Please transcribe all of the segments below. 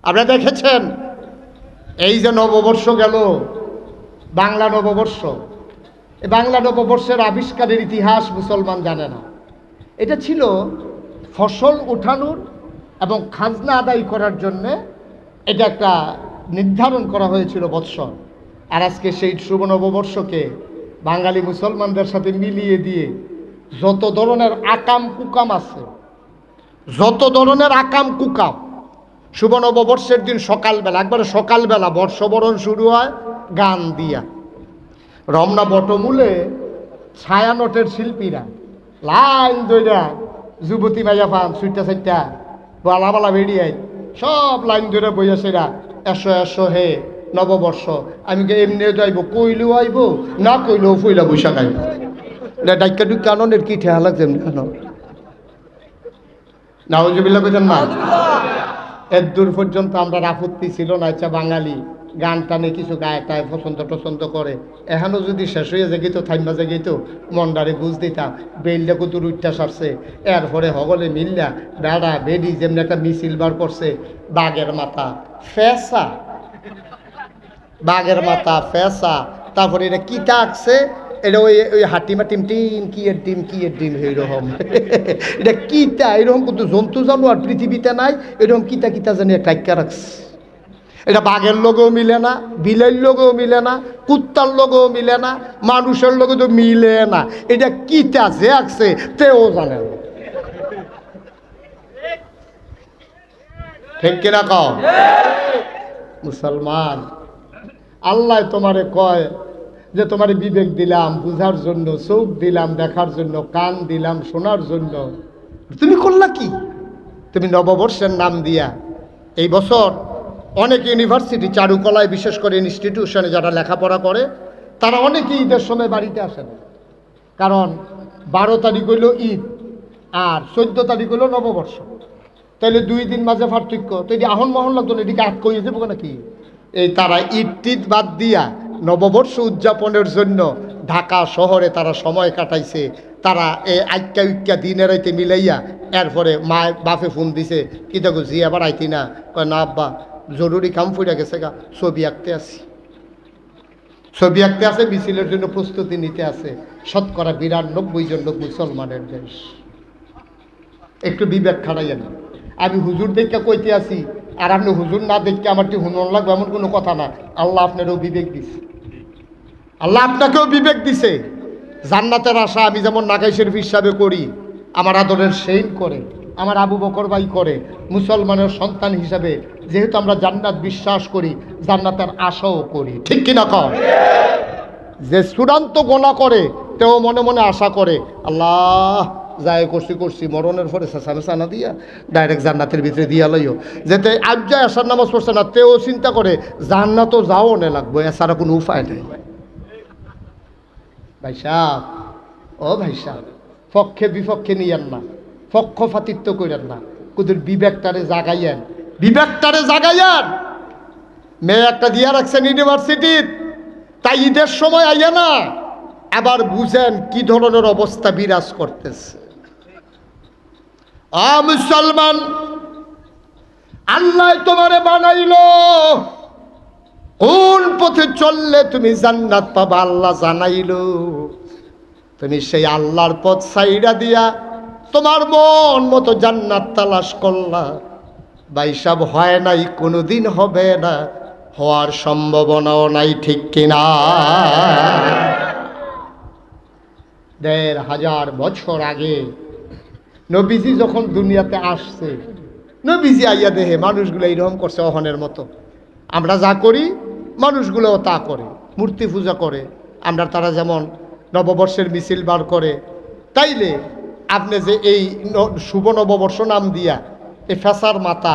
আপনারা দেখেছেন এই যে নববর্ষ গেল, বাংলা নববর্ষ, এই বাংলা নববর্ষের আবিষ্কারের ইতিহাস মুসলমান জানে না। এটা ছিল ফসল উঠানোর এবং খাজনা আদায় করার জন্যে এটা একটা নির্ধারণ করা হয়েছিল বৎসর। আর আজকে সেই শুভ নববর্ষকে বাঙালি মুসলমানদের সাথে মিলিয়ে দিয়ে যত ধরনের আকাম কুকাম আছে, যত ধরনের আকাম কুকাম, শুভ নববর্ষের দিন সকালবেলা, একবারে সকালবেলা বর্ষবরণ শুরু হয় গান দিয়া। রমনা বটমূলে ছায়ানটের শিল্পীরা লাইন দইরা যুবতী মাইয়া পান সুইটা সাইটা বালা বেরিয়ে সব লাইন ধরে বইয়া সেরা এসো এসো হে নববর্ষ। আমি এমনি যাইব, কইলেও আইব না কইলেও ফইলা বৈশাখ আইব। ডাইকা ডুকা আনন্দের কি ঠেয়া লাগছে নাউজুবিল্লাহ কইতেন না। এর দূর পর্যন্ত আমরা আপত্তি ছিল না। আচ্ছা বাঙালি গান টানে কিছু গায়ে টায় পছন্দ করে, এখনও যদি শেষ হয়ে যে গেতো থাইমা যে গেতো মন্ডারে বুঝ দিতাম বেলটা কত রুটটা সারছে। এরপরে হগলে মিল্লা বেড়া বেডি যেমনি একটা মিছিল বার করছে, বাঘের মাথা ফেসা, বাঘের মাথা ফেসা, তারপরে এটা কি টাকছে, এটা ওই ওই হাটিমা টিম টিম কি এর ডিম এইরকম এটা কিতা, এরকম কিন্তু জন্তু জানোয়ার পৃথিবীতে নাই এরকম কিতা জানি টাইকা রাখছে। এটা বাঘের লোকেও মিলে না, বিলের লোকেও মিলে না, কুত্তার লোকেও মিলে না, মানুষের লোকে তো মিলে না। এটা কিতা যে আঁকছে তেও জানে না। ঠিক কিনা কও মুসলমান? আল্লাহ তোমারে কয় যে তোমারে বিবেক দিলাম বুঝার জন্য, চোখ দিলাম দেখার জন্য, কান দিলাম শোনার জন্য, তুমি করলা কি? তুমি নববর্ষের নাম দিয়া এই বছর অনেক ইউনিভার্সিটি চারুকলায় বিশেষ করে ইনস্টিটিউশনে যারা লেখাপড়া করে তারা অনেকেই ঈদের সময় বাড়িতে আসে না। কারণ 12 তারিখ হইল ঈদ আর 14 তারিখ হইল নববর্ষ, তাইলে 2 দিন মাঝে পার্থক্য। তো এটি আহন মহন লাগতো না, এটিকে আট করিয়ে দেবো নাকি? এই তারা ঈদ টিদ বাদ দিয়া নববর্ষ উদযাপনের জন্য ঢাকা শহরে তারা সময় কাটাইছে। তারা এই আইক্কা উইক্কা দিনের রাইতে মিলাইয়া এরপরে মায় বাপে ফোন দিছে, কি দেখো জি আবার আইতি না? কয় না আব্বা জরুরি কাম ফুটে গেছে গা, ছবি আঁকতে আসি। ছবি আঁকতে আছে, মিছিলের জন্য প্রস্তুতি নিতে আছে। শতকরা 92 জন লোক মুসলমানের দেশ। একটু বিবেক খাড়াইয়া না। আমি হুজুর দেখে কইতে আসি আর আপনি হুজুর না দেখতে আমার কি হুনন লাগবে এমন কোনো কথা না। আল্লাহ আপনারও বিবেক দিছে, আল্লাহ আপনাকেও বিবেক দিছে। জান্নাতের আশা আমি যেমন নাগাই শরীফ হিসাবে করি, আমার আদরের সেইন করে, আমার আবু বকর ভাই করে, মুসলমানের সন্তান হিসাবে যেহেতু আমরা জান্নাত বিশ্বাস করি, জান্নাতের আশাও করি। ঠিক কিনা কর? যে চূড়ান্ত গোনা করে তেও মনে মনে আশা করে আল্লাহ যায় করছি মরণের পরে চেঁচা না দিয়া ডাইরেক্ট জান্নাতের ভিতরে দিয়া লইও। যেতে আজ যায় আসার নামাজ পড়ছে না তেও চিন্তা করে জান্নাতও যাও নে লাগবো, এছাড়া কোনো উপায় নেই। ভাই সাহেব, ও ভাই সাহেব, পক্ষে বিপক্ষে নিয়েন না, পক্ষপাতিত্ব করেন না, কুদুর বিবেকটারে জাগাইয়েন, বিবেকটারে জাগাইয়েন। মেয়ে একটা দিয়া রাখছেন ইউনিভার্সিটির, তাই ঈদের সময় আইয়া না আবার বুঝেন কি ধরনের অবস্থা বিরাজ করতেছে। মুসলমান, আল্লাহ তোমারে বানাইলো, কোন পথে চললে তুমি জান্নাত পাবা আল্লাহ জানাইলো। তুমি সেই আল্লাহর পথ সাইরা দিয়া তোমার মন মতো জান্নাত তালাশ করলা। বাইসাব হয় নাই, কোনোদিন হবে না, হওয়ার সম্ভাবনাও নাই। ঠিক কিনা? 1500 বছর আগে নবীজি যখন দুনিয়াতে আসছে, নবীজি আইয়া দেহে মানুষগুলো এইরকম করছে অহনের মতো। আমরা যা করি মানুষগুলোও তা করে, মূর্তি পূজা করে। আমরা তারা যেমন নববর্ষের মিছিল বার করে, তাইলে আপনি যে এই শুভ নববর্ষ নাম দিয়া এই ফেসার মাথা,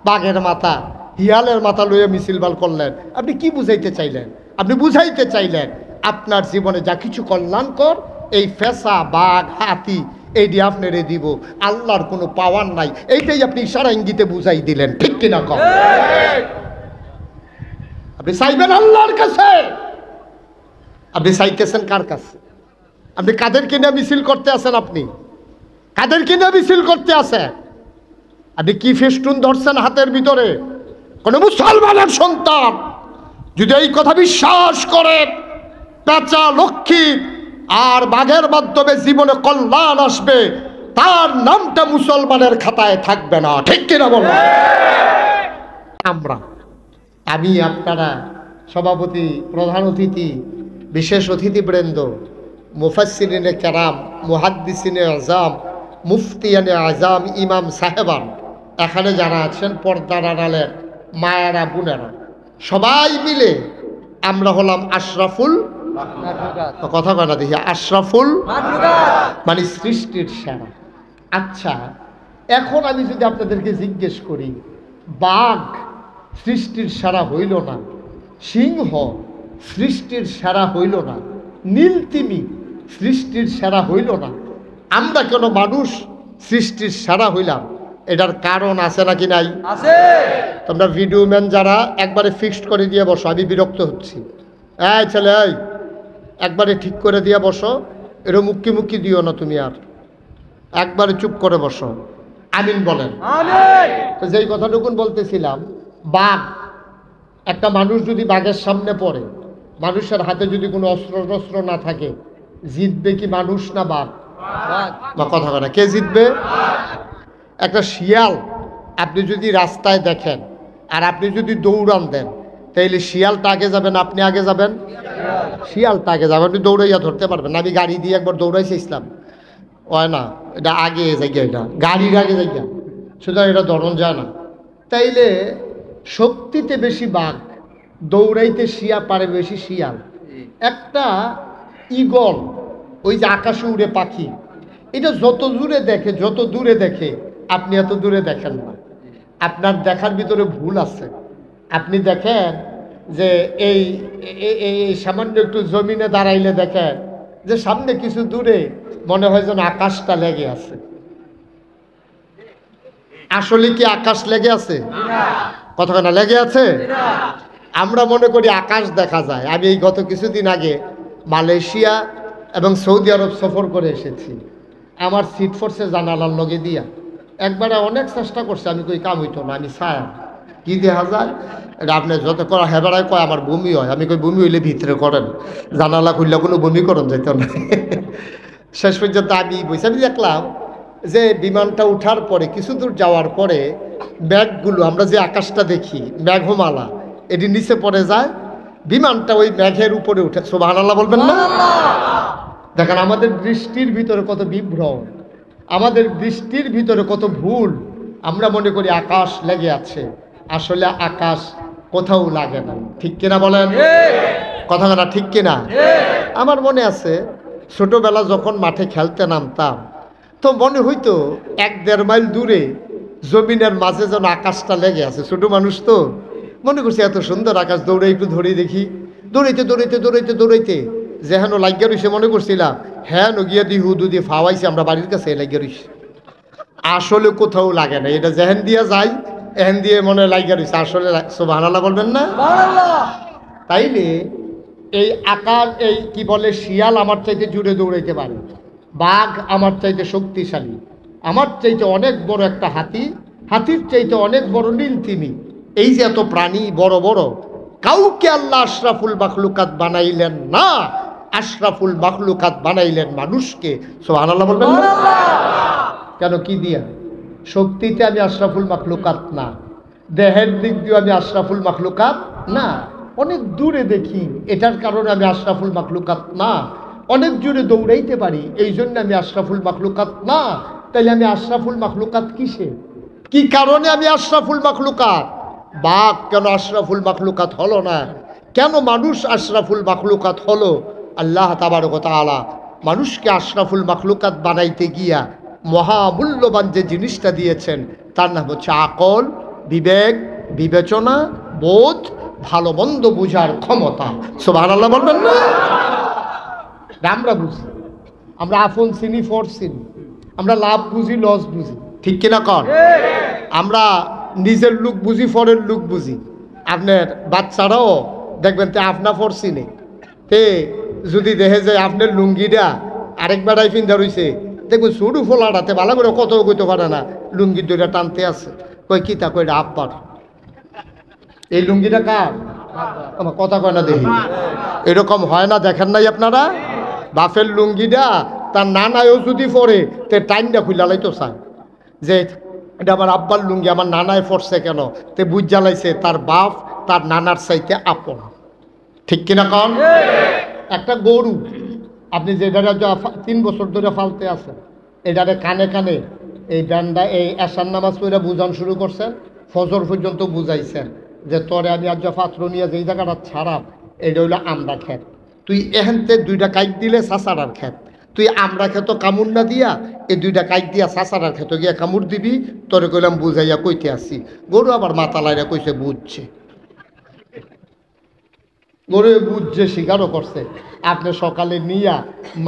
বাঘের মাথা, হিয়ালের মাথা লইয়া মিছিল বার করলেন, আপনি কি বুঝাইতে চাইলেন? আপনি বুঝাইতে চাইলেন আপনার জীবনে যা কিছু কল্যাণকর এই ফেসা, বাঘ, হাতি এইটি আপনারে দিব, আল্লাহর কোনো পাওয়ার নাই, এইটাই আপনি ইশারা ইঙ্গিতে বুঝাই দিলেন। ঠিক কিনা কম? আপনি চাইবেন আল্লাহর কাছে, আপনি চাইতেছেন কার কাছে? আপনি কাদেরকে নিয়ে মিছিল করতে আছেন? আপনি কাদেরকে নিয়ে মিছিল করতে আছেন? আপনি কি ফেস্টুন ধরছেন হাতের ভিতরে? কোন মুসলমানের সন্তান যদি এই কথা বিশ্বাস করে পেঁচা লক্ষ্মী আর বাঘের মাধ্যমে জীবনে কল্যাণ আসবে, তার নামটা মুসলমানের খাতায় থাকবে না। ঠিক কিনা বলো? আমি আপনারা সভাপতি, প্রধান অতিথি, বিশেষ অতিথিবৃন্দ, মুফাসসিরিনে কেরাম, মুহাদ্দিসিনে আযাম, মুফতিয়ানে আযাম, ইমাম সাহেবান, এখানে যারা আছেন পর্দার আড়ালের মায়েরা, বোনেরা, সবাই মিলে আমরা হলাম আশরাফুল, কথা কয় না দেখি, আশরাফুল মানে সৃষ্টির সেরা। আচ্ছা, এখন আমি যদি আপনাদেরকে জিজ্ঞেস করি, বাঘ সৃষ্টির সেরা হইল না, সিংহ সৃষ্টির সেরা হইল না, নীলতিমি সৃষ্টির সেরা হইল না, আমরা কেন মানুষ সৃষ্টির সেরা হইলাম? এটার কারণ আছে নাকি নাই? আছে। তোমরা ভিডিও ম্যান যারা একবারে ফিক্সড করে দিয়ে বসো, আমি বিরক্ত হচ্ছি। এই ছেলে, এই একবারে ঠিক করে দিয়ে বসো, এরকম মুক্কি মুক্কি দিও না তুমি, আর একবারে চুপ করে বসো। আমিন বলেন। তো যেই কথাটুকুন বলতেছিলাম, বাঘ, একটা মানুষ যদি বাঘের সামনে পড়ে, মানুষের হাতে যদি কোনো অস্ত্র না থাকে, জিতবে কি মানুষ না বাঘ? বা কথা বলে কে জিতবে? একটা শিয়াল আপনি যদি রাস্তায় দেখেন আর আপনি যদি দৌড়ান দেন, তাইলে শিয়ালটা আগে যাবেন, আপনি আগে যাবেন? শিয়ালটা আগে যাবেন, আপনি দৌড়াইয়া ধরতে পারবেন। আমি গাড়ি দিয়ে একবার দৌড়াইছি, ইসলাম হয় না, এটা আগে যাইয়া, এটা গাড়ির আগে যাইয়া, সুতরাং এটা ধরন যায় না। তাইলে শক্তিতে বেশি বাঘ, দৌড়াইতে শিয়া পারে বেশি শিয়াল। একটা ঈগল, ওই যে আকাশে উড়ে পাখি, এটা যত দূরে দেখে আপনি এত দূরে দেখেন না। আপনার দেখার ভিতরে ভুল আছে। আপনি দেখেন যে এই সামান্য একটু জমিনে দাঁড়াইলে দেখেন যে সামনে কিছু দূরে মনে হয় যেন আকাশটা লেগে আছে। আসলে কি আকাশ লেগে আছে? কথা না, লেগে আছে? আমরা মনে করি আকাশ দেখা যায়। আমি এই গত কিছুদিন আগে মালয়েশিয়া এবং সৌদি আরব সফর করে এসেছি। আমার সিট ফোর্সে জানালার লগে দিয়া একবারে অনেক চেষ্টা করছে, আমি কই কাম হইতো না, আমি ছায়া কি দেখা যায় এটা আপনি যত করা হেবারায় কয় আমার বমি হয়। আমি কই বমি হইলে ভিতরে করেন, জানালা খুললে কোনো বমি করন যেত না। শেষ পর্যন্ত আমি বসে আমি দেখলাম যে বিমানটা উঠার পরে কিছু দূর যাওয়ার পরে মেঘগুলো, আমরা যে আকাশটা দেখি মেঘমালা, এটি নিচে পড়ে যায়, বিমানটা ওই মেঘের উপরে উঠে। সুবহানাল্লাহ বলবেন না? দেখেন আমাদের দৃষ্টির ভিতরে কত বিভ্রম, আমাদের দৃষ্টির ভিতরে কত ভুল। আমরা মনে করি আকাশ লেগে আছে, আসলে আকাশ কোথাও লাগে না। ঠিক কিনা বলেন? কথা না ঠিক কিনা? আমার মনে আছে ছোটবেলা যখন মাঠে খেলতে নামতাম, তো মনে হইতো 1-1.5 মাইল দূরে জমিনের মাঝে যেন আকাশটা লেগে আছে। ছোট মানুষ তো মনে করছি এত সুন্দর আকাশ, দৌড়ে একটু ধরে দেখি, দৌড়াইতে যেহেন লাগিয়া রইছে, মনে করছিলাম হ্যাঁ নগিয়া দি হুদু দিয়ে ফাওয়াইছে, আমরা বাড়ির কাছে লাগিয়া রইছে। আসলে কোথাও লাগে না, এটা যেহেন দিয়া যায় এহেন দিয়ে মনে লাগিয়া রইছে, আসলে সুবহানাল্লাহ বলবেন না? তাইলে এই আকার, এই কি বলে, শিয়াল আমার চাইতে জুড়ে দৌড়াইতে পারে, বাঘ আমার চাইতে শক্তিশালী, আমার চাইতে অনেক বড় একটা হাতি, হাতির চাইতে অনেক বড় নীলতিমি। এই যে এত প্রাণী বড় বড়, কাউকে আল্লাহ আশরাফুল মাখলুকাত বানাইলেন না, আশরাফুল মাখলুকাত বানাইলেন মানুষকে। সুবহানাল্লাহ বলবেন না? কেন, কি দিয়া? শক্তিতে আমি আশরাফুল মাখলুকাত না, দেহের দিক দিয়ে আমি আশরাফুল মাখলুকাত না, অনেক দূরে দেখি এটার কারণে আমি আশরাফুল মাখলুকাত না, অনেক জোরে দৌড়াইতে পারি এই জন্য আমি আশরাফুল মাখলুকাত না। তাইলে আমি আশরাফুল মাখলুকাত কিসে, কি কারণে আমি আশরাফুল মাখলুকাত? বাঘ কেন আশরাফুল মাখলুকাত হলো না? কেন মানুষ আশরাফুল মাখলুকাত হলো? আল্লাহ তাবারক ওয়া তাআলা মানুষকে আশরাফুল মাখলুকাত বানাইতে গিয়া মহামূল্যবান যে জিনিসটা দিয়েছেন তার নাম হচ্ছে আকল, বিবেক, বিবেচনা, বোধ, ভালো মন্দ বুঝার ক্ষমতা। সুবহানাল্লাহ বলবেন না? আমরা বুঝি, আমরা আপন চিনি, ফর চিনি, আমরা লাভ বুঝি, লস বুঝি। ঠিক কিনা কর? আমরা নিজের লুক বুঝি, ফরের লুক বুঝি। আপনার বাচ্চারাও দেখবেন তে আপনা ফর চিনে, তে যদি দেখে যে আপনার লুঙ্গিটা আরেক বেড়াই ফিন্দা রইছে, দেখবেন সরু ফোলাটাতে ভালো করে কত কইতে পারে না, লুঙ্গির দইটা টানতে আছে, কই কি তা কইটা আব্বার। এই লুঙ্গিটা কার? আমার কথা কয় না দেখি। এরকম হয় না, দেখেন নাই আপনারা? বাপের লুঙ্গিটা তার নানায়ও যদি পরে তে টাইমটা খুলে লাইতো চায় যে এটা আমার আব্বার লুঙ্গি, আমার নানায় পড়ছে কেন, তে বুঝ জ্বালাইছে তার বাপ তার নানার চাইতে আপন। ঠিক কিনা কন? একটা গরু আপনি যেটা 3 বছর ধরে ফালতে আছেন, এটারে কানে কানে এই ডান্ডা এই এশার নামাজ পড়ে বুঝান শুরু করছেন, ফজর পর্যন্ত বুঝাইছেন যে তোরে আমি আজ পাত্র নিয়ে যেই জায়গাটা ছাড়াব এটা হইলো আমরা খেত, তুই এহেনতে 2টা কাইক দিলে সাসারার খেত, তুই আমরা খেত কামড় না দিয়া এই 2টা কাইক দিয়া সাসারার খেত গিয়া কামড় দিবি, তোরে কইলাম বুঝাইয়া কইতে আসি। গরু আবার মাথা লাইরা কইছে বুঝছে, গরু বুঝছে, স্বীকারও করছে। আপনি সকালে নিয়া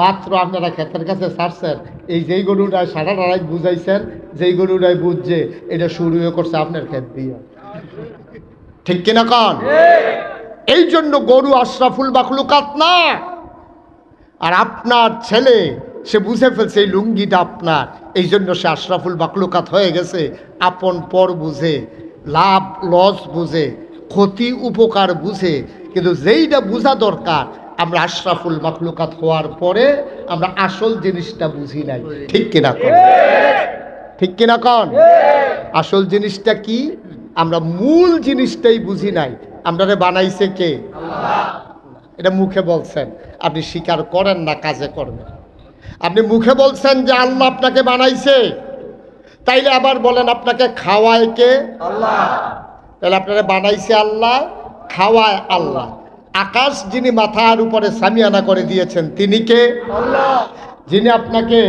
মাত্র আপনারা ক্ষেতের কাছে ছাড়ছেন, এই যেই গরুটায় সারা রাত বুঝাইছেন, যেই গরুটায় বুঝছে এটা শুরুও করছে আপনার ক্ষেত দিয়ে। ঠিক কিনা কন? এই জন্য গরু আশরাফুল মাখলুকাত না। আর আপনার ছেলে সে বুঝে ফেলছে এই লুঙ্গিটা আপনার, এই জন্য সে আশরাফুল মাখলুকাত হয়ে গেছে। আপন পর বুঝে, লাভ লস বুঝে, ক্ষতি উপকার বুঝে, কিন্তু যেইটা বোঝা দরকার আমরা আশরাফুল মাখলুকাত হওয়ার পরে আমরা আসল জিনিসটা বুঝি নাই। ঠিক কিনা কন? ঠিক কিনা কন? আসল জিনিসটা কি? আমরা মূল জিনিসটাই বুঝি নাই। আমরা বানাইছে কে? আল্লাহ। এটা মুখে বলছেন, আপনি স্বীকার করেন না, কাজে করবেন। আপনি মুখে বলছেন যে আল্লাহ আপনাকে বানাইছে, তাইলে আবার বলেন আপনাকে খাওয়ায় কে? আল্লাহ। তাহলে আপনারা বানাইছে আল্লাহ, খাওয়ায় আল্লাহ। আকাশ যিনি মাথার উপরে সামিয়ানা করে দিয়েছেন তিনি কে? আল্লাহ। যিনি আপনাকে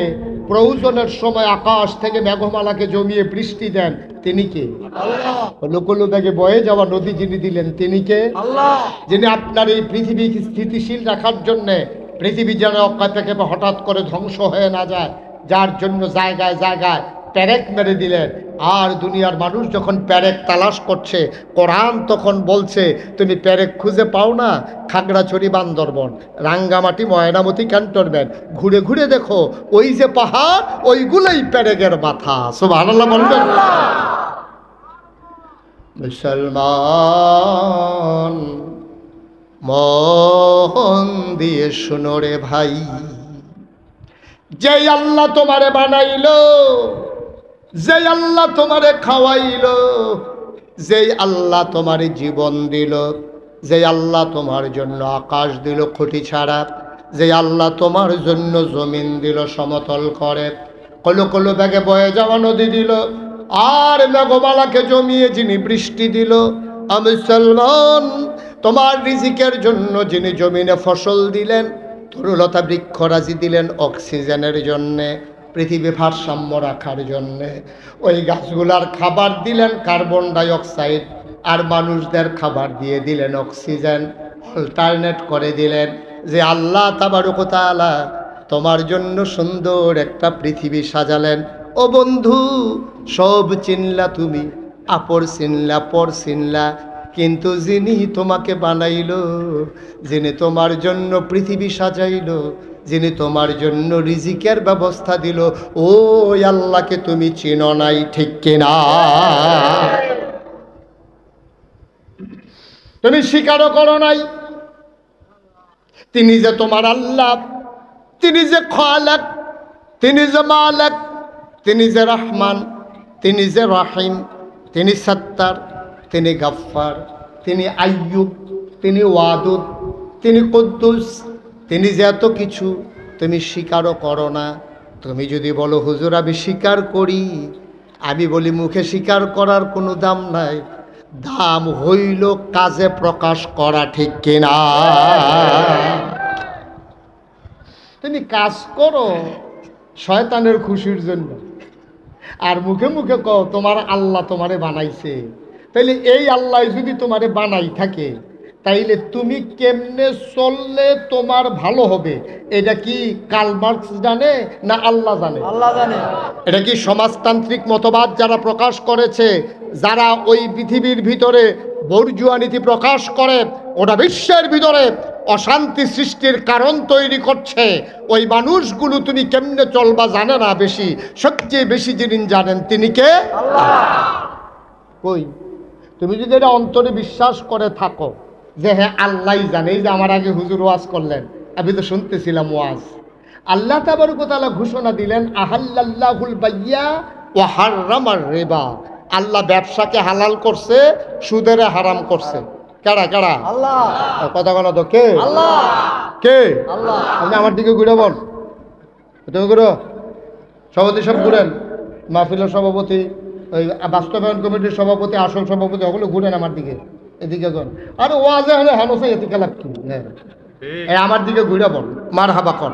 প্রয়োজনের সময় আকাশ থেকে মেঘমালাকে জমিয়ে বৃষ্টি দেন তিনি কে? আল্লাহ। লোকলো ব্যাগে বয়ে যাওয়া নদী যিনি দিলেন তিনি কে? আল্লাহ। যিনি আপনার এই পৃথিবীকে স্থিতিশীল রাখার জন্যে, পৃথিবী যেন অক্ষয় থেকে হঠাৎ করে ধ্বংস হয়ে না যায়, যার জন্য জায়গায় জায়গায় প্যারেক মেরে দিলেন। আর দুনিয়ার মানুষ যখন প্যারেক তালাশ করছে, কোরআন তখন বলছে তুমি প্যারেক খুঁজে পাও না, খাগড়াছড়ি বান্দরবন, রাঙ্গামাটি ময়নামতি ক্যান্টনমেন্ট ঘুরে ঘুরে দেখো, ওই যে পাহাড় ওইগুলোই প্যারেকের মাথা। সুবহানাল্লাহ বলবেন। মুসলমান মন দিয়ে শুনো রে ভাই, যে আল্লাহ তোমারে বানাইলো, যে আল্লাহ তোমারে খাওয়াইলো, যে আল্লাহ তোমারে জীবন দিল, যে আল্লাহ তোমার জন্য আকাশ দিল খুঁটি ছাড়া, যে আল্লাহ তোমার জন্য জমিন দিল সমতল করে, কলো কলো ব্যাগে বয়ে যাওয়া নদী দিল, আর মেঘমালাকে জমিয়ে যিনি বৃষ্টি দিল, মুসলমান তোমার রিজিকের জন্য যিনি জমিনে ফসল দিলেন, তরুলতা বৃক্ষরাজি দিলেন অক্সিজেনের জন্যে, পৃথিবী ভারসাম্য রাখার জন্যে, ওই গাছগুলার খাবার দিলেন কার্বন ডাইঅক্সাইড, আর মানুষদের খাবার দিয়ে দিলেন অক্সিজেন, অল্টারনেট করে দিলেন। যে আল্লাহ তাবারক ওয়া তাআলা তোমার জন্য সুন্দর একটা পৃথিবী সাজালেন। ও বন্ধু, সব চিনলা তুমি, আপর চিনলা, পর চিনলা, কিন্তু যিনি তোমাকে বানাইলো, যিনি তোমার জন্য পৃথিবী সাজাইলো, যিনি তোমার জন্য রিজিকের ব্যবস্থা দিল, ওই আল্লাহকে তুমি চিনো নাই। ঠিক কিনা? তুমি স্বীকারও করো নাই তিনি যে তোমার আল্লাহ, তিনি যে খালেক, তিনি যে মালিক, তিনি যে রহমান, তিনি যে রহিম, তিনি সত্তার, তিনি গফফার, তিনি আইয়ুব, তিনি ওয়াদুদ, তিনি কুদ্দুস, তিনি যে এত কিছু তুমি স্বীকারও করো না। তুমি যদি বলো হুজুর আমি স্বীকার করি, আমি বলি মুখে স্বীকার করার কোনো দাম নাই, দাম হইল কাজে প্রকাশ করা। ঠিক কিনা? তুমি কাজ করো শয়তানের খুশির জন্য, আর মুখে মুখে কও তোমার আল্লাহ তোমারে বানাইছে। তাইলে এই আল্লাহ যদি তোমারে বানাই থাকে, তাইলে তুমি কেমনে চললে তোমার ভালো হবে, এটা কি কার্ল মার্কস জানে না আল্লাহ জানে? আল্লাহ জানে। এটা কি সমাজতান্ত্রিক মতবাদ যারা প্রকাশ করেছে, যারা ওই পৃথিবীর ভিতরে বর্জুয়া নীতি প্রকাশ করে, ওটা বিশ্বের ভিতরে অশান্তি সৃষ্টির কারণ তৈরি করছে, ওই মানুষগুলো তুমি কেমনে চলবা জানে না। সবচেয়ে বেশি যিনি জানেন তিনি কে? আল্লাহ। কই তুমি যদি এটা অন্তরে বিশ্বাস করে থাকো যে হ্যাঁ আল্লাহ জানে, এই যে আমার আগে হুজুর ওয়াজ করলেন, আমি তো শুনতেছিলাম ওয়াজ, আল্লাহ তাবারক ওয়া তাআলা ঘোষণা দিলেন আহাল্লাল্লাহুল বাইয়া ওয়া হাররামার রিবা, আল্লাহ ব্যবসাকে হালাল করছে, সুদের হারাম করছে। কারা কারা? আল্লাহ। কথা বলো তো, কে? আল্লাহ। কে? আল্লাহ। আপনি আমার দিকে ঘুরে বল, তুমি ঘুরো, সভাপতি সব ঘুরেন, মাহফিলের সভাপতি, ওই বাস্তবায়ন কমিটির সভাপতি, আসল সভাপতি, ওগুলো ঘুরেন আমার দিকে, এদিকে ঘুরেন। আরে ওয়াজে হলে হানোসে এদিকে লাভ কি? হ্যাঁ, আমার দিকে ঘুরে বল, মার হাবা কর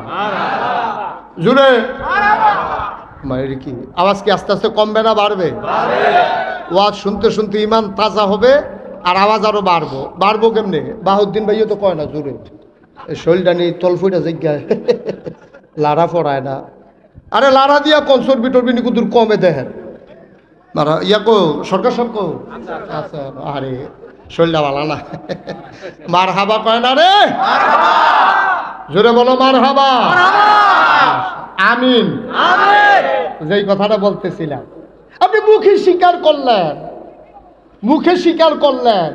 জুড়ে। মায়ের কি আওয়াজ কি আস্তে আস্তে কমবে না বাড়বে? ওয়াজ শুনতে শুনতে ইমান তাজা হবে, আর আওয়াজ আরো বাড়বো কেমনে? বাহুদ্দিন ভাইও তো কয় না জুড়ে, শরীরটা নেই তলফুইটা জিজ্ঞায় লাড়া পড়ায় না। আরে লাড়া দিয়া কনসর বিটরবি নিকুদুর কমে দেখেন মারা ইয়াকো সরকার সরকো আচ্ছা। আরে শরীরটা ভালো না, মার হাবা কয় না রে, জোরে বলো মার হাবা, আমিন। যেই কথাটা বলতেছিলাম, আপনি মুখে স্বীকার করলেন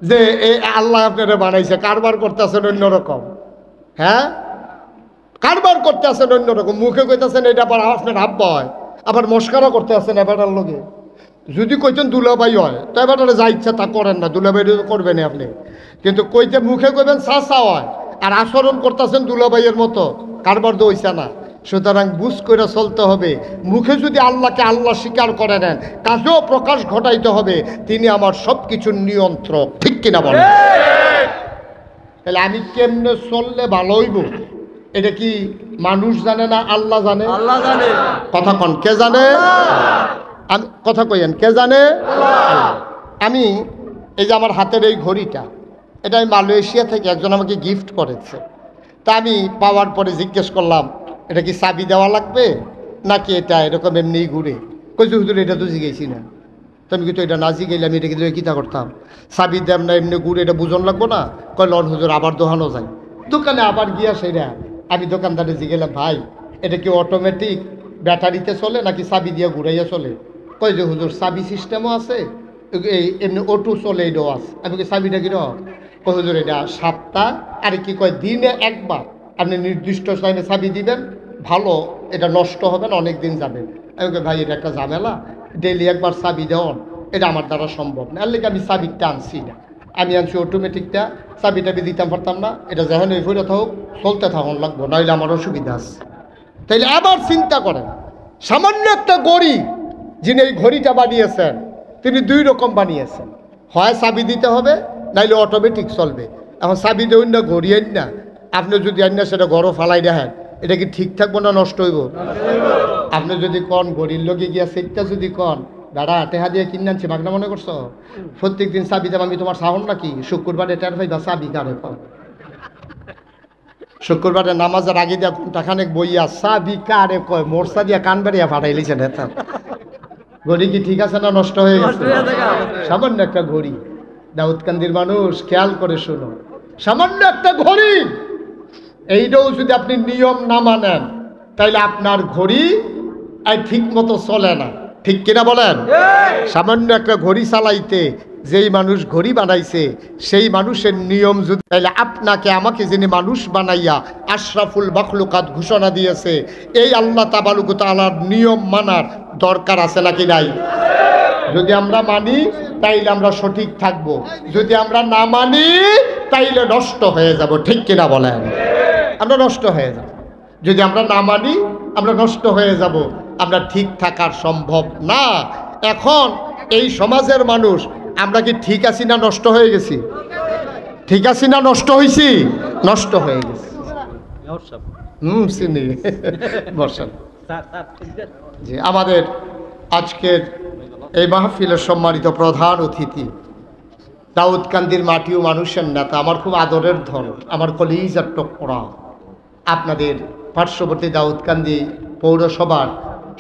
যে এই আল্লাহ আপনারা বানাইছে, কারবার করতেছেন অন্যরকম। হ্যাঁ, কারবার করতে আছেন অন্যরকম, মুখে কইতেছেন এটা আবার আপনার আব্বা হয়, আবার মস্কারা করতে আছেন এবারের লোকে। যদি কইতেন দুলাভাই হয় তো এবারে যা ইচ্ছা তা করেন না, দুলাভাই করবেন আপনি, কিন্তু কইতে মুখে কইবেন চাচা হয়, আর আচরণ করতেছেন দুলাভাইয়ের মতো, কারবার তো হইছে না। সুতরাং বুঝ করে চলতে হবে, মুখে যদি আল্লাহকে আল্লাহ স্বীকার করে নেন, কাজেও প্রকাশ ঘটাইতে হবে তিনি আমার সব কিছুর নিয়ন্ত্রক, ঠিক কিনা বলেন? তাহলে আমি কেমনে চললে ভালো হইব, এটা কি মানুষ জানে না আল্লাহ জানে? আল্লাহ জানে। কথা কন, কে জানে? আমি কথা কইয়েন, কে জানে? আমি এই যে আমার হাতের এই ঘড়িটা, এটা আমি মালয়েশিয়া থেকে একজন আমাকে গিফট করেছে। তা আমি পাওয়ার পরে জিজ্ঞেস করলাম এটা কি চাবি দেওয়া লাগবে নাকি এটা এরকম এমনি ঘুরে? কইছে হুজুর এটা তো জিজ্ঞেসি না। তো আমি কিন্তু এটা না জিজ্ঞেলাম, এটা কিন্তু কিতা করতাম, চাবি দেম না এমনি ঘুরে, এটা বুঝন লাগবো না? কয় লন হুজুর, আবার দোকানও যাই। দোকানে আবার গিয়া সেটা আমি দোকানদারে জিজ্ঞেলাম, ভাই এটা কি অটোমেটিক ব্যাটারিতে চলে নাকি চাবি দিয়ে ঘুরাইয়া চলে? কয় যে হুজুর চাবি সিস্টেমও আছে, এই এমনি অটো চলে, এটাও আছে। আমি কি চাবিটা কিরকম? কয় হুজুর এটা সপ্তাহ আর কি কয় দিনে একবার আপনি নির্দিষ্ট টাইমে চাবি দিবেন, ভালো, এটা নষ্ট হবে না, অনেক দিন যাবে। আমি কই ভাই এটা একটা ঝামেলা, ডেইলি একবার চাবি দেওয়ান এটা আমার দ্বারা সম্ভব না, এর লেগে আমি চাবিটা আনছি না। আমি আনছি অটোমেটিকটা, চাবি টাবি দিতাম পারতাম না, এটা যখন এই ফিরে থাকুক চলতে থাকুন লাগবো, নইলে আমার অসুবিধা আছে। তাইলে আবার চিন্তা করেন, সামান্য একটা ঘড়ি যিনি এই ঘড়িটা বানিয়েছেন তিনি দুই রকম বানিয়েছেন, হয় চাবি দিতে হবে নাইলে অটোমেটিক চলবে। এখন চাবি দেউন না, ঘড়ি আইন না, আপনি যদি আইন না সেটা ঘরও ফালাই দেখেন, এটা কি ঠিক থাকবো না নষ্ট হইব? আপনি যদি কন ঘড়ির লগে গিয়া সেটটা যদি কন দাদা টেহা দিয়ে কিনে আনছি মাগনা মনে করছো, প্রত্যেক দিন চাবি দেব আমি তোমার সাহন নাকি, শুক্রবারে টের ভাই বা চাবি কারে কন, শুক্রবারে নামাজের আগে দিয়া ঘন্টাখানেক বইয়া চাবি কারে কয়, মোরসা দিয়া কান বেরিয়া ফাটাইলিছে নেতা। ঘড়ি কি ঠিক আছে না নষ্ট হয়ে গেছে? সামান্য একটা ঘড়ি, দাউদকান্দির মানুষ খেয়াল করে শোনো, সামান্য একটা ঘড়ি, এইটাও যদি আপনি নিয়ম না মানেন তাইলে আপনার ঘড়ি ঠিক মতো চলে না, ঠিক কিনা বলেন? সামান্য একটা ঘড়ি চালাইতে যেই মানুষ ঘড়ি বানাইছে সেই মানুষের নিয়ম যদি, তাইলে আপনাকে আমাকে যিনি মানুষ বানাইয়া আশরাফুল মাখলুকাত ঘোষণা দিয়েছে, এই আল্লাহ তাবারক ওয়া তাআলার নিয়ম মানার দরকার আছে নাকি নাই? যদি আমরা মানি তাইলে আমরা সঠিক থাকব, যদি আমরা না মানি তাইলে নষ্ট হয়ে যাব, ঠিক কিনা বলেন? আমরা নষ্ট হয়ে যাব, যদি আমরা না মানি আমরা নষ্ট হয়ে যাব, আমরা ঠিক থাকার সম্ভব না। এখন এই সমাজের মানুষ আমরা কি ঠিক আছি না নষ্ট হয়ে গেছি? ঠিক আছি না নষ্ট হয়েছি? নষ্ট হয়ে গেছি। চিনি বর্ষা জি। আমাদের আজকের এই মাহফিলের সম্মানিত প্রধান অতিথি দাউদকান্দির মাটি ও মানুষের নেতা, আমার খুব আদরের ধন, আমার কলিজার টুকরা, আপনাদের পার্শ্ববর্তী দাউদকান্দি পৌরসভার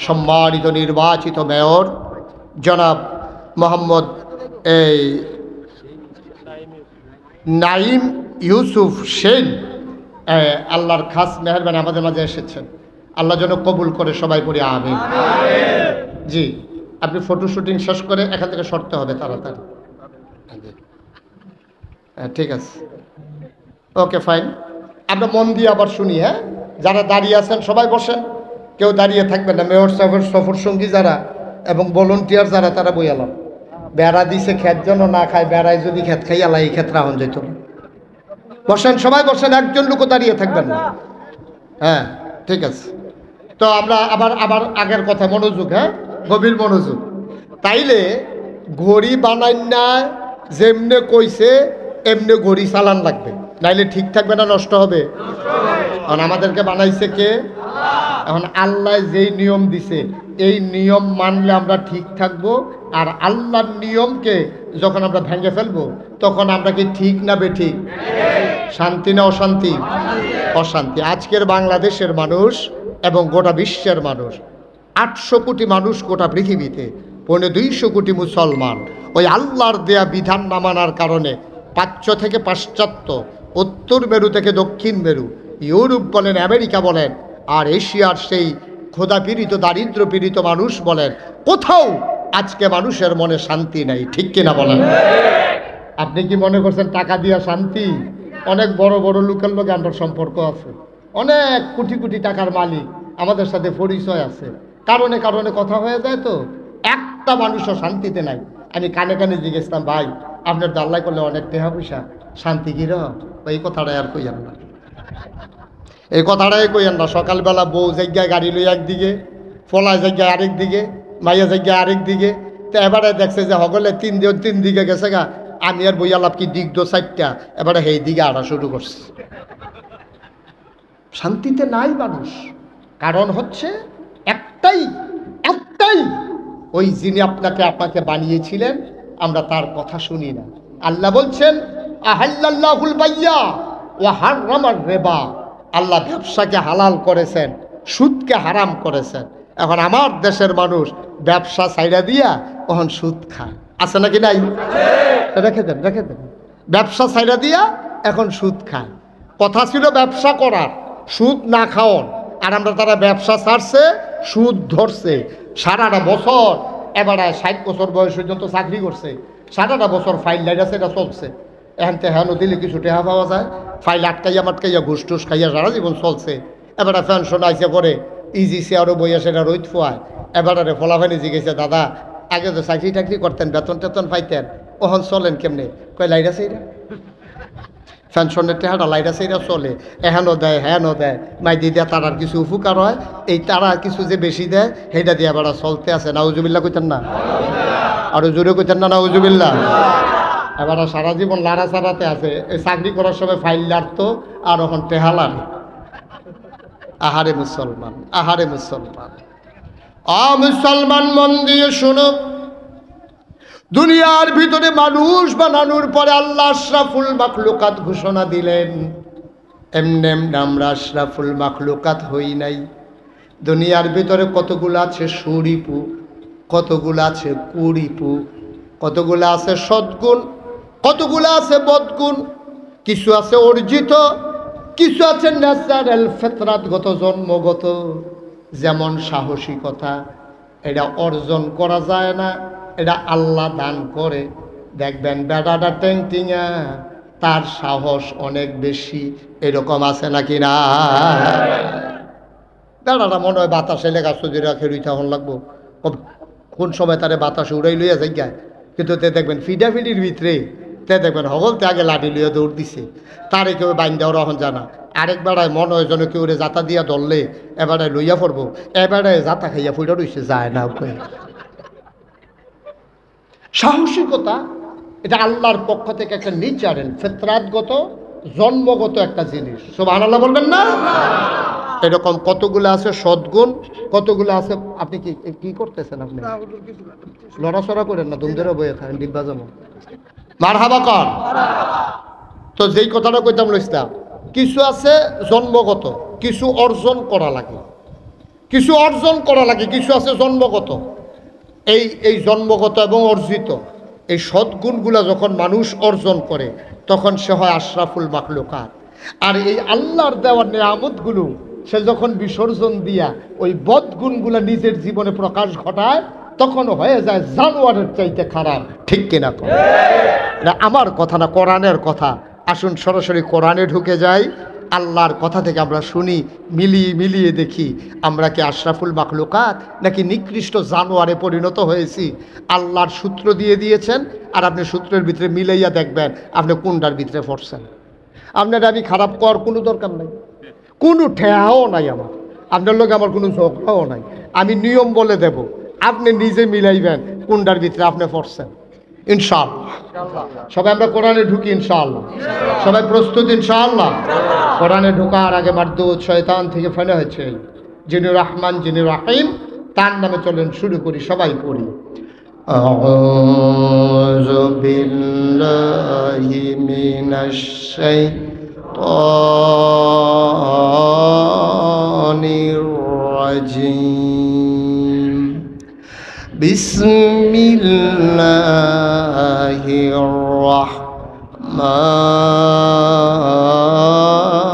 সম্মানিত নির্বাচিত মেয়র জনাব মোহাম্মদ নাইম ইউসুফ সেন, আল্লাহর খাস মেহরবানি আমাদের মাঝে এসেছেন, আল্লাহ যেন কবুল করে, সবাই পড়ি আমিন। জি, আপনি ফটো শুটিং শেষ করে এখান থেকে সরতে হবে তাড়াতাড়ি। হ্যাঁ ঠিক আছে, ওকে ফাইন। আমরা মন দিয়ে আবার শুনি। হ্যাঁ, যারা দাঁড়িয়ে আছেন সবাই বসেন, কেউ দাঁড়িয়ে থাকবেন না। মেয়র সাহেবের সফর সঙ্গী যারা এবং ভলেন্টিয়ার যারা, তারা বইয়ালাম। বেড়া দিছে ক্ষেত যেন না খায়, বেড়ায় যদি ক্ষেত খাই আলাই এই ক্ষেত রাহন যেত না। বসেন সবাই বসেন, একজন লোকও দাঁড়িয়ে থাকবেন না। হ্যাঁ ঠিক আছে। তো আমরা আবার আগের কথা, মনোযোগ, হ্যাঁ গভীর মনোযোগ। তাইলে ঘড়ি বানাই না, যেমনে কইছে এমনি ঘড়ি চালান লাগবে, নাইলে ঠিক থাকবে না, নষ্ট হবে। কারণ আমাদেরকে বানাইছে কে? এখন আল্লাহ যেই নিয়ম দিছে এই নিয়ম মানলে আমরা ঠিক থাকবো। আর আল্লাহর নিয়মকে যখন আমরা ভেঙে ফেলবো তখন আমরা কি ঠিক না বেঠিক? শান্তি না অশান্তি? অশান্তি। আজকের বাংলাদেশের মানুষ এবং গোটা বিশ্বের মানুষ, 800 কোটি মানুষ গোটা পৃথিবীতে, 250 কোটি মুসলমান ওই আল্লাহর দেয়া বিধান না মানার কারণে প্রাচ্য থেকে পাশ্চাত্য, উত্তর মেরু থেকে দক্ষিণ মেরু, ইউরোপ বলেন, আমেরিকা বলেন, আর এশিয়ার সেই ক্ষুধা পীড়িত, দারিদ্র পীড়িত মানুষ বলেন, কোথাও আজকে মানুষের মনে শান্তি নাই। ঠিক কিনা বলেন? আপনি কি মনে করছেন টাকা দিয়া শান্তি? অনেক বড় বড় লোকের লোক আমরা সম্পর্ক আছে, অনেক কোটি কোটি টাকার মালিক আমাদের সাথে পরিচয় আছে, কারণে কারণে কথা হয়ে যায়। তো একটা মানুষও শান্তিতে নাই। আমি কানে কানে জিজ্ঞেসলাম, ভাই আপনার দাল্লাই করলে অনেক টাকা পয়সা, শান্তি কি রহ? এই কথাটাই আর কইয়ান না, এই কথাটাই কইয়ান না। সকালবেলা বউ জায়গায় গাড়ি লই একদিকে, ফলা জায়গায় আরেক দিকে, মাইয়া জায়গায় আরেক দিকে। তো এবারে দেখছে যে হগলে তিন দিকে গেছে গা, আমি আর বইয়া লাভ কি দিক দো 4টা, এবারে সেই দিকে আড়া শুরু করছে। শান্তিতে নাই মানুষ। কারণ হচ্ছে একটাই, ওই যিনি আপনাকে বানিয়েছিলেন আমরা তার কথা শুনি না। আল্লাহ বলছেন আহাল্লাল্লাহুল বাইয়া ওয়া হাররামার রিবা, আল্লাহ ব্যবসাকে হালাল করেছেন, সুদকে হারাম করেছেন। এখন আমার দেশের মানুষ ব্যবসা ছাইড়া দিয়া এখন সুদ খায়, আছে নাকি নাই? রেখে দেন ব্যবসা ছাইড়া দিয়া এখন সুদ খায়। কথা ছিল ব্যবসা করার, সুদ না খাওয়ার, আর আমরা তারা ব্যবসা ছাড়ছে, সুদ ধরছে। সারাটা বছর, এবারে 60 বছর বয়স পর্যন্ত চাকরি করছে, সারাটা বছর ফাইল লাইটাছে, এটা চলছে। এখন তেহানো দিলে কিছু টেহা পাওয়া যায়, ফাইল আটকাইয়া মাটকাইয়া ঘুষ টুস খাইয়া সারা জীবন চলছে। এবারে পেনশন আইসে করে ইজি চেয়ারও বইয়া সেটা রোদ ফোয়ায়। এবারে ফলাফানি জিগেছে, দাদা আগে তো চাকরি টাকরি করতেন, বেতন টেতন পাইতেন, ওহন চলেন কেমনে? কয় লাইটাছে এটা পেনশনের টেহাটা লাইটাছে, এটা চলে, এহেনও দেয় হ্যানও দেয়, মাইদি দেয়, তারার কিছু উপকার হয়, এই তারা কিছু যে বেশি দেয় সেইটা দিয়ে এবার চলতে আছে। নাউজুবিল্লাহ কইতেন না? আরো জোরে কইতেন না নাউজুবিল্লাহ? এবার সারা জীবন লাড়া চাড়াতে আছে। এই চাকরি করার সময় ফাইল লাড়তো, আর এখন টেহা লাড়ে। আহারে মুসলমান, আহারে মুসলমান, মুসলমান মন দিয়ে শোনো। দুনিয়ার ভিতরে মানুষ বানানোর পরে আল্লাহ আশরাফুল মাখলুকাত ঘোষণা দিলেন। এমনি আমরা আশরাফুল মাখলুকাত হই নাই। দুনিয়ার ভিতরে কতগুলো আছে সুরিপু, কতগুলো আছে কুরিপু, কতগুলো আছে সদ্গুণ, কতগুলো আছে বদগুণ, কিছু আছে অর্জিত, কিছু আছে ন্যাচারাল ফিতরাতগত, জন্মগত। যেমন সাহসিকতা, এটা অর্জন করা যায় না, এটা আল্লাহ দান করে। দেখবেন বেটাটা ট্যাংটিঙা, তার সাহস অনেক বেশি, এরকম আছে নাকি না? বেটাটা মনে হয় বাতাসে লেগা সজিরা খেরুইতে হন লাগবো, কোন সময় তারে বাতাসে উড়াই লইয়া যাই গায়। কিন্তু তে দেখবেন ফিডাফিডির ভিতরে তে দেখবেন হগলতে আগে লাঠি লইয়া দৌড় দিছে, তারে কেউ বাইন দেওয়ার এখন জানা। আরেক বেড়ায় মনে হয় যেন কেউ জাতা দিয়া ধরলে এবারে লইয়া পড়বো, এবারে জাতা খাইয়া ফুটা রইছে, যায় না। সাহসিকতা এটা আল্লাহর পক্ষ থেকে একটা নেচারাল ফিতরাতগত, জন্মগত একটা জিনিস। সুবহানাল্লাহ বলবেন না? এরকম কতগুলো আছে সদ্গুণ, কতগুলো আছে। আপনি কি করতেছেন? আপনি লড়াচড়া করেন না, দুমদেরও বইয়ে থাকেন, ডিব্বা জমা মারহাবা কর। তো যেই কথাটা কইতাম লইছিলাম, কিছু আছে জন্মগত, কিছু অর্জন করা লাগে, কিছু অর্জন করা লাগে, কিছু আছে জন্মগত। এই জন্মগত এবং অর্জিত এই সদ্গুণগুলা যখন মানুষ অর্জন করে তখন সে হয় আশরাফুল মাখলুকাত। আর এই আল্লাহর দেওয়ার নিয়ামতগুলো সে যখন বিসর্জন দিয়া ওই বদগুণগুলা নিজের জীবনে প্রকাশ ঘটায়, তখন হয়ে যায় জানোয়ারের চাইতে খারাপ। ঠিক কিনা? এটা আমার কথা না, কোরআনের কথা। আসুন সরাসরি কোরআনে ঢুকে যাই, আল্লাহর কথা থেকে আমরা শুনি, মিলিয়ে মিলিয়ে দেখি আমরা কি আশরাফুল মাখলুকাত নাকি নিকৃষ্ট জানোয়ারে পরিণত হয়েছি। আল্লাহর সূত্র দিয়ে দিয়েছেন, আর আপনি সূত্রের ভিতরে মিলাইয়া দেখবেন আপনি কোনটার ভিতরে পড়ছেন। আপনার আমি খারাপ করার কোনো দরকার নাই, কোনো ঠেয়াও নাই আমার, আপনার লোক আমার কোনো ঝগড়াও নাই। আমি নিয়ম বলে দেব, আপনি নিজে মিলাইবেন কোনটার ভিতরে আপনি পড়ছেন। ইনশাআল্লাহ সবাই আমরা কোরআনে ঢুকি ইনশাআল্লাহ। সবাই প্রস্তুত ইনশাআল্লাহ? কোরআনে ঢোকার আগে মারদুদ শয়তান থেকে ফেলে হয়েছে, যিনি রহমান যিনি রাহিম, তার নামে চলেন শুরু করি, সবাই পড়ি। আউযু বিল্লাহি মিনাশ শাইতানির রাজিম। বিসমিল্লাহির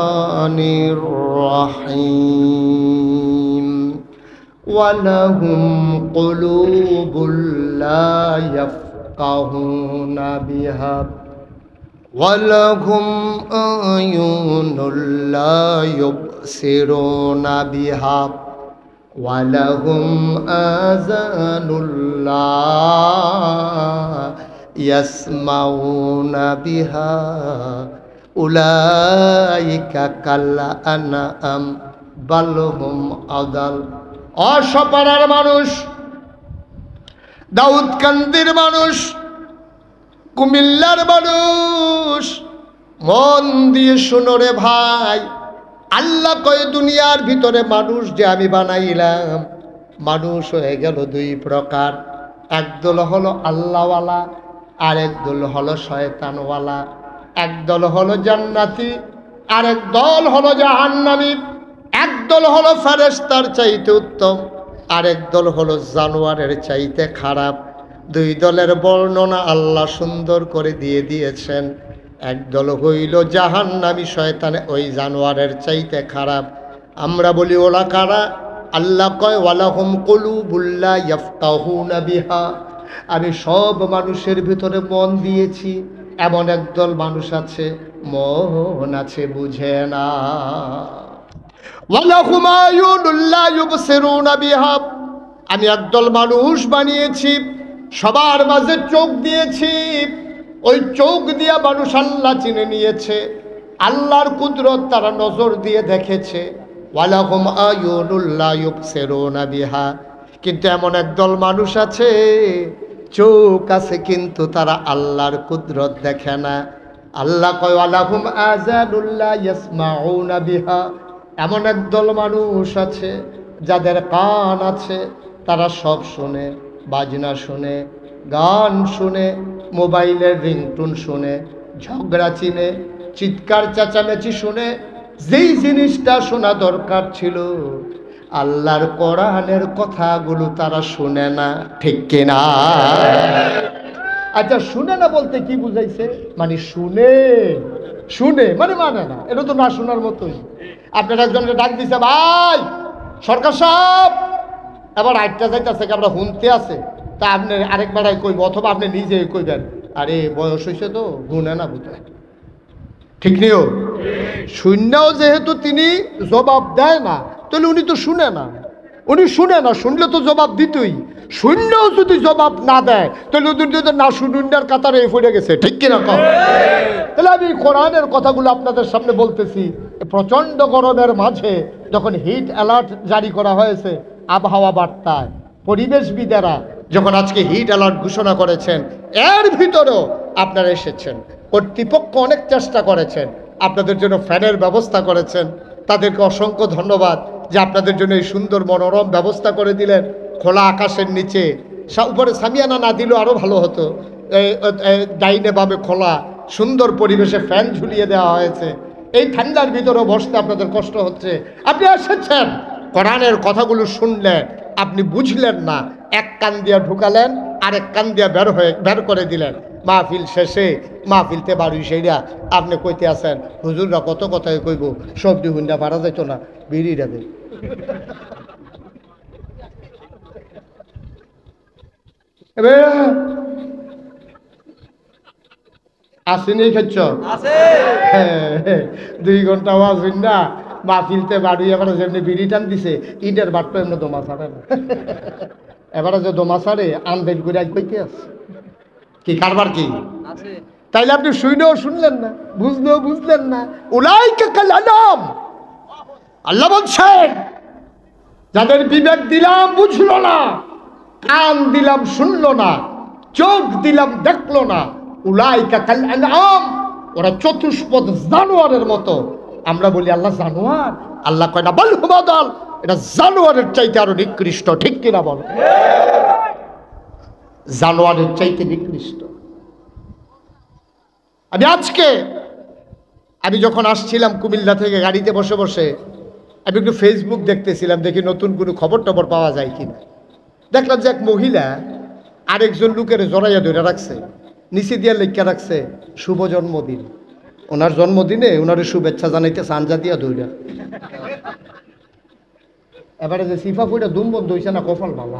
রাহমানির রাহিম। ওয়ালাহুম কুলুবুল লা ইয়াফকাহুনা বিহা ওয়ালাহুম আয়ুনুল লা ইউবসিরুনা বিহা ওয়ালাহুম আযানুল লা ইয়াসমাউনা বিহা উলাইকা কাল আনআম বাল হুম আদাল। অসপাড়ার মানুষ, দাউদকান্দির মানুষ, কুমিল্লার মানুষ, মন দিয়ে শুনো রে ভাই। আল্লাহ কয় দুনিয়ার ভিতরে মানুষ যে আমি বানাইলাম, মানুষ হয়ে গেল দুই প্রকার। একদল হলো আল্লাহওয়ালা, আর একদল হলো শয়তানওয়ালা। একদল হলো জান্নাতি, আর এক দল হলো জাহান্নামী। একদল হলো ফেরেশতার চাইতে উত্তম, আর একদল হলো জানোয়ারের চাইতে খারাপ। দুই দলের বর্ণনা আল্লাহ সুন্দর করে দিয়ে দিয়েছেন। একদল হইল জাহান্নামী, শয়তানে ওই জানোয়ারের চাইতে খারাপ। আমরা বলি ওরা কারা? আল্লাহ কয় ওয়ালাহুম কুলুবুল লা ইয়াফকাহুনা বিহা। আমি সব মানুষের ভিতরে মন দিয়েছি, এমন একদল মানুষ আছে মন আছে বুঝে না। ওয়ালাহুম আয়ুনুল লা ইউবসিরুনা বিহা। আমি একদল মানুষ বানিয়েছি, সবার মাঝে চোখ দিয়েছি। ওই চোখ দিয়া মানুষ আল্লাহ চিনে নিয়েছে, আল্লাহর কুদরত তারা নজর দিয়ে দেখেছে। ওয়ালাহুম আয়ুনুল লা ইউবসিরুনা বিহা। কিন্তু এমন একদল মানুষ আছে, চোখ আছে কিন্তু তারা আল্লাহর কুদরত দেখে না। আল্লাহ কয় ওয়ালাহুম আযানুল লা ইয়াসমাউনা বিহা। এমন একদল মানুষ আছে যাদের কান আছে, তারা সব শুনে, বাজনা শুনে, গান শুনে, মোবাইলের রিংটোন শুনে, ঝগড়া চিনে, চিৎকার চেঁচামেচি শুনে। যেই জিনিসটা শোনা দরকার ছিল, আল্লাহর কোরআনের কথাগুলো তারা শুনে না। ঠিক কিনা? আচ্ছা, শুনে না বলতে কি বুঝাইছে? মানে শুনে শুনে মানে মানে না, এটা তো না শোনার মতোই। আপনার একজনকে ডাক দিছে, ভাই সরকার সাহেব এবার আটটা যাইতেছে, আমরা শুনতে আছে, তা আপনি আরেক বেড়াই কইব, অথবা আপনি নিজেই কইবেন, আরে বয়স হয়েছে তো গুনে না বুঝে। ঠিক নিও? শূন্যও যেহেতু তিনি জবাব দেয় না, তাহলে উনি তো শুনে না। উনি শুনে না, শুনলে তো জবাব দিতই। শূন্যও যদি জবাব না দেয়, তাহলে উনি যদি না শুনুন্ডার কাতারে পড়ে গেছে। ঠিক কিনা কম? তাহলে আমি কোরআনের কথাগুলো আপনাদের সামনে বলতেছি। প্রচণ্ড গরমের মাঝে যখন হিট অ্যালার্ট জারি করা হয়েছে আবহাওয়া বার্তায়, পরিবেশবিদেরা যখন আজকে হিট অ্যালার্ট ঘোষণা করেছেন, এর ভিতরেও আপনারা এসেছেন। কর্তৃপক্ষ অনেক চেষ্টা করেছেন, আপনাদের জন্য ফ্যানের ব্যবস্থা করেছেন। তাদেরকে অসংখ্য ধন্যবাদ যে আপনাদের জন্য এই সুন্দর মনোরম ব্যবস্থা করে দিলেন। খোলা আকাশের নিচে, উপরে সামিয়ানা না দিলেও আরও ভালো হতো। ডাইনে বামে খোলা সুন্দর পরিবেশে ফ্যান ঝুলিয়ে দেওয়া হয়েছে। এই ঠান্ডার ভিতরেও বসতে আপনাদের কষ্ট হচ্ছে। আপনি এসেছেন, কোরআনের কথাগুলো শুনলেন, আপনি বুঝলেন না, এক কান দিয়া ঢুকালেন, আরেক কান দিয়া বের করে দিলেন। মাহফিল শেষে মাহফিলতে বাড়ি সেইরা আপনি কইতে আছেন, হুজুররা কত কথাই কইব, সবজি হুন্ডা পারা যাইতো না, বিড়ি ডাবে। এবার আসেনি খাচ্ছ 2 ঘন্টা আওয়াজ না মাহফিলতে বাড়ি এবারে যেমনি বিড়ি টান দিছে ইটের বাট্ট এমনি দমা ছাড়ে না এবারে যে দমা ছাড়ে আনবেন করে কইতে আছে কি কারবার কি তাইলে আপনি শুনেও শুনলেন না, বুঝলেন না। উলাইকা কাল আনাম, আল্লাহ বলছেন যাদের বিবেক দিলাম বুঝলো না, কান দিলাম শুনলো না, চোখ দিলাম দেখলো না, উলাইকা কাল আনাম, ওরা চতুষ্পদ জানোয়ারের মতো। আমরা বলি আল্লাহ জানোয়ার, আল্লাহ কয় না বল হুমাদাল, এটা জানোয়ারের চাইতে আরো নিকৃষ্ট। ঠিক কিনা বল? জানোয়ারের চাইতে নিকৃষ্ট। আমি যখন আসছিলাম কুমিল্লা থেকে গাড়িতে বসে বসে আমি একটু ফেসবুক দেখতেছিলাম, দেখি নতুন কোনো খবর টবর পাওয়া যায় কিনা। দেখলাম যে এক মহিলা আরেকজন লোকের জড়াইয়া ধরে রাখছে, নিচে দিয়া লেখা রাখছে শুভ জন্মদিন। ওনার জন্মদিনে ওনার শুভেচ্ছা জানাইতে সানজা দিয়া ধইরা। এবারে যে সিফা ফুইটা দুম বন্ধ হইছে না, কপাল বাবা।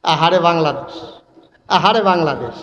আহারে বাংলাদেশ, আহারে বাংলাদেশ।